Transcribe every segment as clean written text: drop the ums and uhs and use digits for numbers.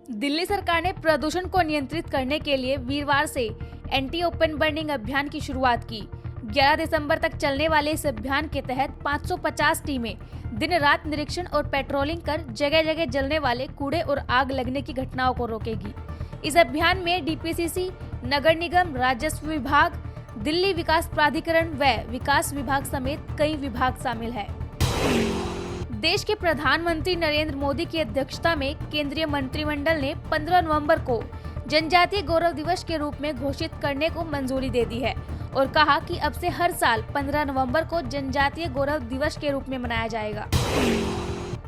दिल्ली सरकार ने प्रदूषण को नियंत्रित करने के लिए वीरवार से एंटी ओपन बर्निंग अभियान की शुरुआत की। 11 दिसंबर तक चलने वाले इस अभियान के तहत 550 टीमें दिन रात निरीक्षण और पेट्रोलिंग कर जगह जगह जलने वाले कूड़े और आग लगने की घटनाओं को रोकेगी। इस अभियान में डीपीसीसी, नगर निगम, राजस्व विभाग, दिल्ली विकास प्राधिकरण व विकास विभाग समेत कई विभाग शामिल है। देश के प्रधानमंत्री नरेंद्र मोदी की अध्यक्षता में केंद्रीय मंत्रिमंडल ने 15 नवंबर को जनजातीय गौरव दिवस के रूप में घोषित करने को मंजूरी दे दी है और कहा कि अब से हर साल 15 नवंबर को जनजातीय गौरव दिवस के रूप में मनाया जाएगा।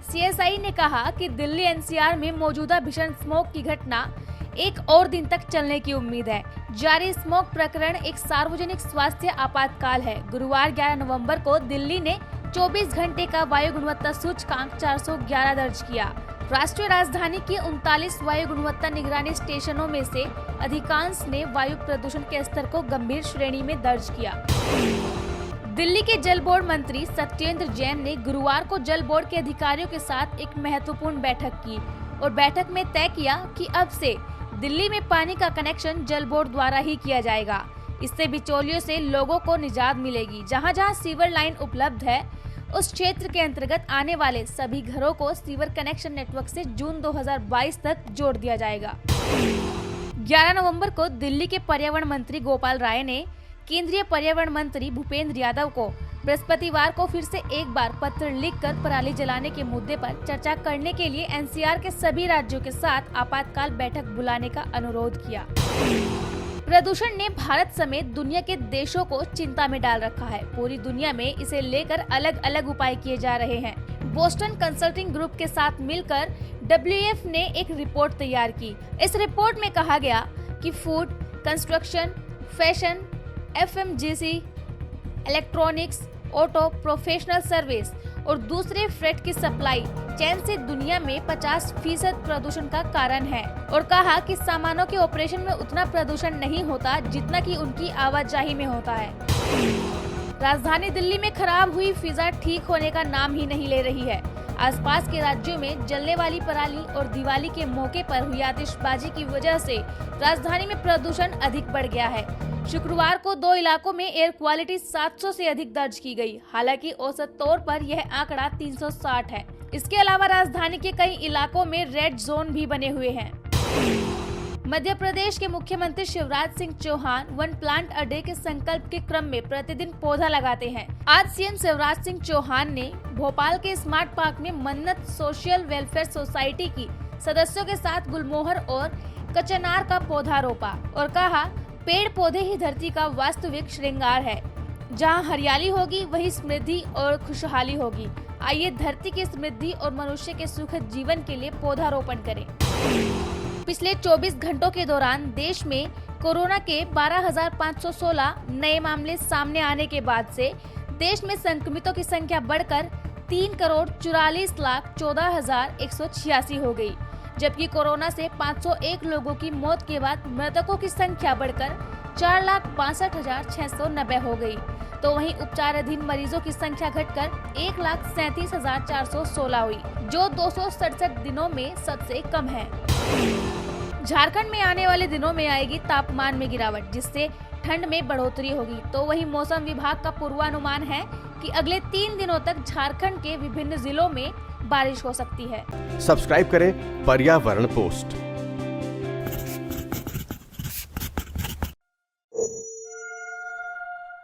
सीएसआई ने कहा कि दिल्ली एनसीआर में मौजूदा भीषण स्मॉग की घटना एक और दिन तक चलने की उम्मीद है। जारी स्मॉग प्रकरण एक सार्वजनिक स्वास्थ्य आपातकाल है। गुरुवार 11 नवंबर को दिल्ली ने 24 घंटे का वायु गुणवत्ता सूचकांक 411 दर्ज किया। राष्ट्रीय राजधानी के 39 वायु गुणवत्ता निगरानी स्टेशनों में से अधिकांश ने वायु प्रदूषण के स्तर को गंभीर श्रेणी में दर्ज किया। दिल्ली के जल बोर्ड मंत्री सत्येंद्र जैन ने गुरुवार को जल बोर्ड के अधिकारियों के साथ एक महत्वपूर्ण बैठक की और बैठक में तय किया कि अब से दिल्ली में पानी का कनेक्शन जल बोर्ड द्वारा ही किया जाएगा। इससे बिचौलियों से लोगों को निजात मिलेगी। जहां जहां सीवर लाइन उपलब्ध है उस क्षेत्र के अंतर्गत आने वाले सभी घरों को सीवर कनेक्शन नेटवर्क से जून 2022 तक जोड़ दिया जाएगा। 11 नवंबर को दिल्ली के पर्यावरण मंत्री गोपाल राय ने केंद्रीय पर्यावरण मंत्री भूपेंद्र यादव को बृहस्पतिवार को फिर से एक बार पत्र लिखकर पराली जलाने के मुद्दे पर चर्चा करने के लिए एनसीआर के सभी राज्यों के साथ आपातकाल बैठक बुलाने का अनुरोध किया। प्रदूषण ने भारत समेत दुनिया के देशों को चिंता में डाल रखा है। पूरी दुनिया में इसे लेकर अलग अलग उपाय किए जा रहे हैं। बोस्टन कंसल्टिंग ग्रुप के साथ मिलकर WEF ने एक रिपोर्ट तैयार की। इस रिपोर्ट में कहा गया कि food, construction, fashion, FMCG, electronics, auto, professional service और दूसरे फ्रेट की सप्लाई चेन से दुनिया में 50% प्रदूषण का कारण है और कहा कि सामानों के ऑपरेशन में उतना प्रदूषण नहीं होता जितना कि उनकी आवाजाही में होता है। राजधानी दिल्ली में खराब हुई फिजा ठीक होने का नाम ही नहीं ले रही है। आसपास के राज्यों में जलने वाली पराली और दिवाली के मौके पर हुई आतिशबाजी की वजह से राजधानी में प्रदूषण अधिक बढ़ गया है। शुक्रवार को 2 इलाकों में एयर क्वालिटी 700 से अधिक दर्ज की गई। हालांकि औसत तौर पर यह आंकड़ा 360 है। इसके अलावा राजधानी के कई इलाकों में रेड जोन भी बने हुए हैं। मध्य प्रदेश के मुख्यमंत्री Shivraj Singh Chouhan one plant a day के संकल्प के क्रम में प्रतिदिन पौधा लगाते हैं। आज सीएम शिवराज सिंह चौहान ने भोपाल के स्मार्ट पार्क में मन्नत सोशल वेलफेयर सोसाइटी की सदस्यों के साथ गुलमोहर और कचनार का पौधा रोपा और कहा, पेड़ पौधे ही धरती का वास्तविक श्रृंगार है। जहां हरियाली होगी वहीं समृद्धि और खुशहाली होगी। आइए धरती की समृद्धि और मनुष्य के सुखद जीवन के लिए पौधारोपण करें। पिछले 24 घंटों के दौरान देश में कोरोना के 12,516 नए मामले सामने आने के बाद से देश में संक्रमितों की संख्या बढ़कर 3,44,14,186 हो गई, जबकि कोरोना से 501 लोगों की मौत के बाद मृतकों की संख्या बढ़कर 4,62,690 हो गई। तो वहीं उपचाराधीन मरीजों की संख्या घटकर 1,37,416 हुई, जो 267 दिनों में सबसे कम है। झारखंड में आने वाले दिनों में आएगी तापमान में गिरावट, जिससे ठंड में बढ़ोतरी होगी। तो वहीं मौसम विभाग का पूर्वानुमान है कि अगले 3 दिनों तक झारखंड के विभिन्न जिलों में बारिश हो सकती है। सब्सक्राइब करें पर्यावरण पोस्ट।